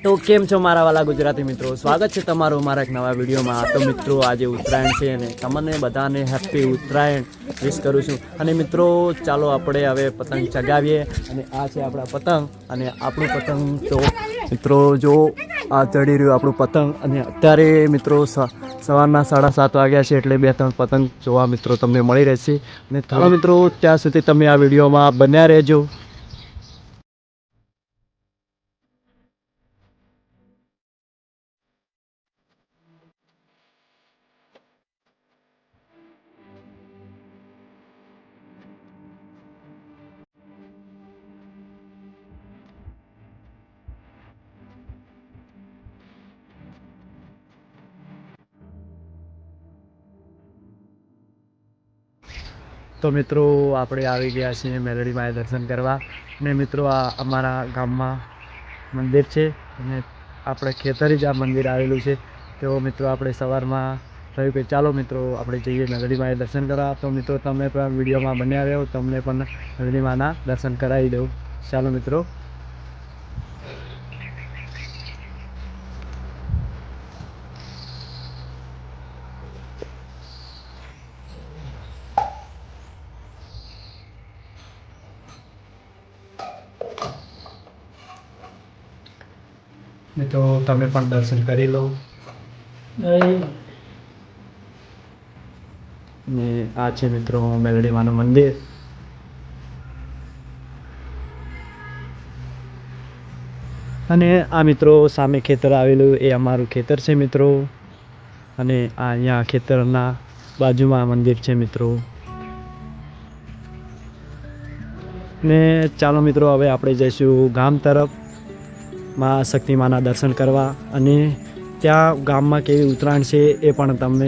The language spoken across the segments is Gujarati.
તો કેમ છો મારા વાલા ગુજરાતી મિત્રો, સ્વાગત છે તમારું મારા એક નવા વિડીયોમાં। તો મિત્રો આજે ઉત્તરાયણ છે અને તમને બધાને હેપી ઉત્તરાયણ વિશ કરું છું। અને મિત્રો ચાલો આપણે હવે પતંગ ચગાવીએ। અને આ છે આપણા પતંગ અને આપણું પતંગ તો મિત્રો જો આ ચડી રહ્યું આપણું પતંગ। અને અત્યારે મિત્રો સવારના 7:30 વાગ્યા છે, એટલે 2-3 પતંગ જોવા મિત્રો તમને મળી રહેશે। અને ચાલો મિત્રો ત્યાં સુધી તમે આ વિડીયોમાં બન્યા રહેજો। તો મિત્રો આપણે આવી ગયા છીએ મેલડી માએ દર્શન કરવા। અને મિત્રો આ અમારા ગામમાં મંદિર છે અને આપણે ખેતરે જ આ મંદિર આવેલું છે। તો મિત્રો આપણે સવારમાં થયું કે ચાલો મિત્રો આપણે જઈએ મેલડી માએ દર્શન કરવા। તો મિત્રો તમે પણ વિડીયોમાં બન્યા રહ્યો, તમને પણ મેલડી માના દર્શન કરાવી દઉં। ચાલો મિત્રો। મિત્રો તમે પણ દર્શન કરી લો। ને આ છે મિત્રો મેલડી માનું મંદિર। અને આ મિત્રો સામે ખેતર આવેલું એ અમારું ખેતર છે મિત્રો। અને આ અહીંયા ખેતરના બાજુમાં મંદિર છે મિત્રો। ને ચાલો મિત્રો હવે આપણે જઈશું ગામ તરફ માં શક્તિમાના દર્શન કરવા। અને ત્યાં ગામમાં કેવી ઉત્તરાયણ છે એ પણ તમને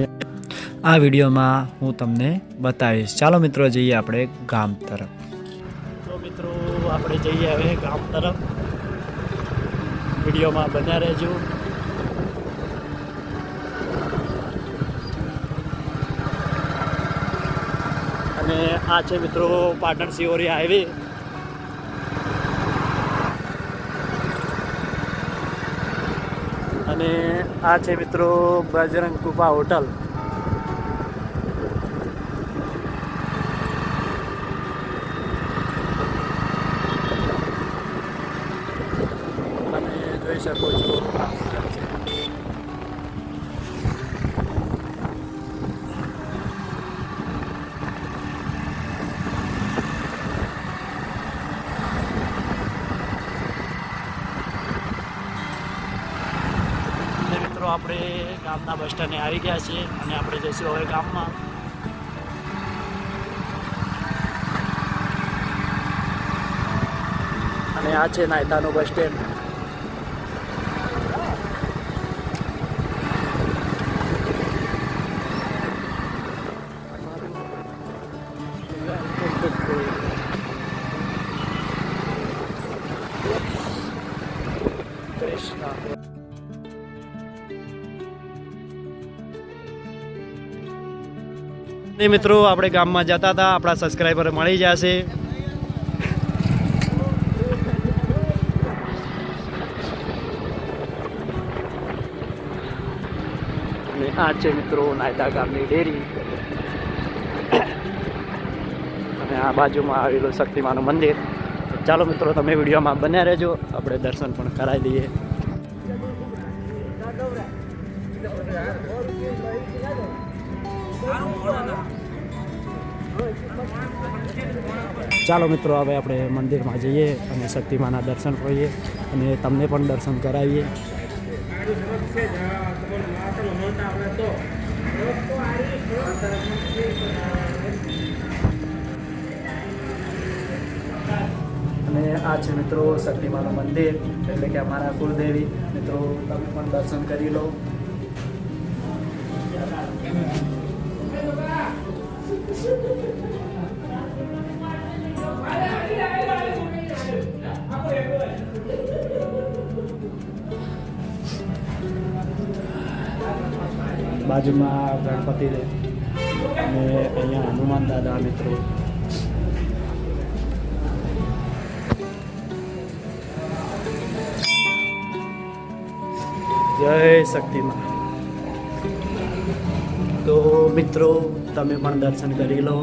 આ વિડીયોમાં હું તમને બતાવીશ। ચાલો મિત્રો જઈએ આપણે ગામ તરફ। તો મિત્રો આપણે જઈએ હવે ગામ તરફ, વિડીયોમાં બન્યા રહેજો। અને આ છે મિત્રો પાટણ સિહોરી હાઈવે। અને આ છે મિત્રો બજરંગ કૃપા હોટલ। તમે જોઈ શકો છો આપણે ગામના બસ સ્ટેન્ડે આવી ગયા છીએ અને આપણે જઈશું હવે ગામમાં। અને આ છે નાયતાનું બસ સ્ટેન્ડ। મિત્રો આપણે ગામમાં જતા હતા, આપણા સબસ્ક્રાઈબર મળી જશે। અને આ છે મિત્રો નાયતા ગામની ડેરી। અને આ બાજુમાં આવેલું શક્તિમાનું મંદિર। ચાલો મિત્રો તમે વિડીયોમાં બન્યા રહેજો, આપણે દર્શન પણ કરાવી દઈએ। ચાલો મિત્રો હવે આપણે મંદિરમાં જઈએ અને શક્તિમાના દર્શન કરીએ અને તમને પણ દર્શન કરાવીએ। અને આ છે મિત્રો શક્તિમાનું મંદિર, એટલે કે અમારા કુળદેવી। મિત્રો તમે પણ દર્શન કરી લો। બાજુમાં ગણપતિ અને અહીંયા હનુમાન દાદા મિત્રો। જય શક્તિમાં. તો મિત્રો તમે પણ દર્શન કરી લો.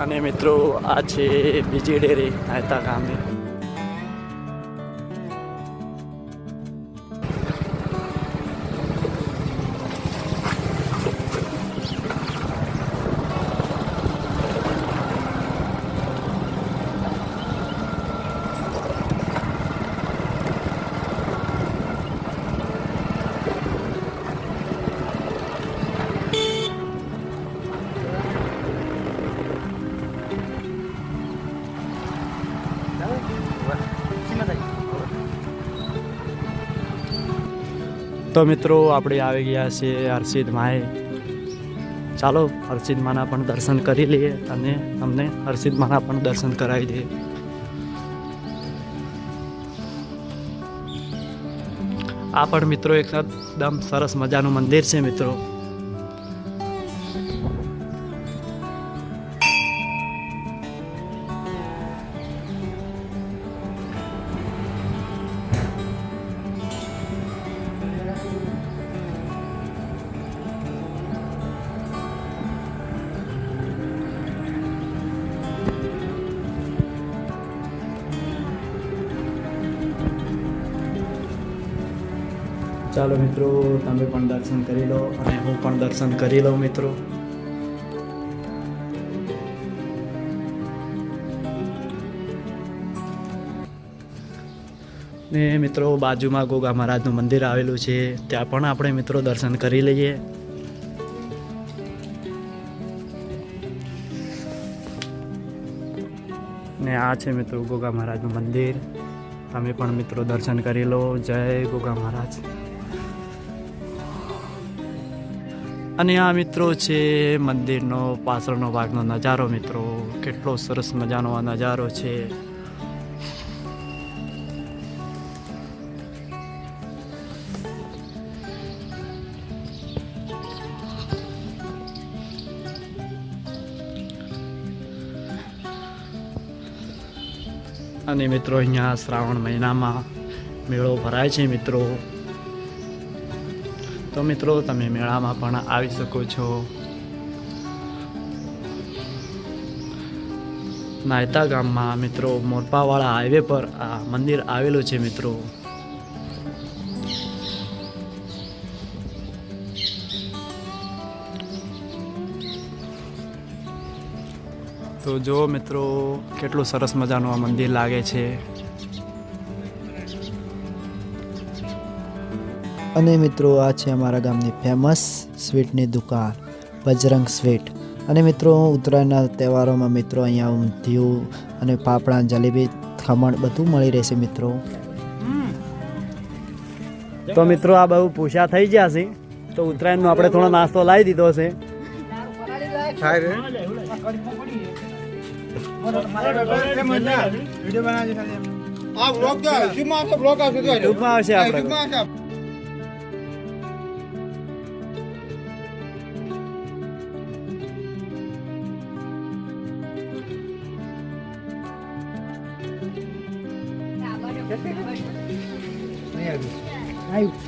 અને મિત્રો આ છે બીજી ડેરી નાયતા ગામે. તો મિત્રો આપણે આવી ગયા છીએ હર્ષિદ માએ. ચાલો હર્ષિદ માના પણ દર્શન કરી લઈએ અને તમને હર્ષિદ માના પણ દર્શન કરાવી દઈએ. આ પણ મિત્રો એકદમ સરસ મજાનું મંદિર છે મિત્રો. ચાલો મિત્રો તમે પણ દર્શન કરી લો અને હું પણ દર્શન કરી લઉં મિત્રો. ને મિત્રો બાજુમાં ગોગા મહારાજનું મંદિર આવેલું છે, ત્યાં પણ આપણે મિત્રો દર્શન કરી લઈએ. ને આ છે મિત્રો ગોગા મહારાજનું મંદિર. તમે પણ મિત્રો દર્શન કરી લો. જય ગોગા મહારાજ. અને આ મિત્રો છે મંદિરનો પાછળનો ભાગનો નજારો મિત્રો. કેટલો સરસ મજાનો આ નજારો છે. અને મિત્રો અહીંયા શ્રાવણ મહિનામાં મેળો ભરાય છે મિત્રો. તો મિત્રો તમે મેળામાં પણ આવી શકો છો. નાયતા ગામમાં મિત્રો મોરપાવાળા હાઈવે પર આ મંદિર આવેલું છે મિત્રો. તો જો મિત્રો કેટલું સરસ મજાનું આ મંદિર લાગે છે. અને મિત્રો આ છે અમારા ગામની ફેમસ સ્વીટની દુકાન બજરંગ સ્વીટ. અને મિત્રો ઉત્તરાયણના તહેવારોમાં મિત્રો અહીંયા ઊંધિયું અને પાપડા, જલેબી, ખમણ બધું મળી રહેશે મિત્રો. તો મિત્રો આ બહુ પૂછા થઈ ગયા છે, તો ઉત્તરાયણનો આપણે થોડો નાસ્તો લાવી દીધો છે. આવશે આપણે આવ્યું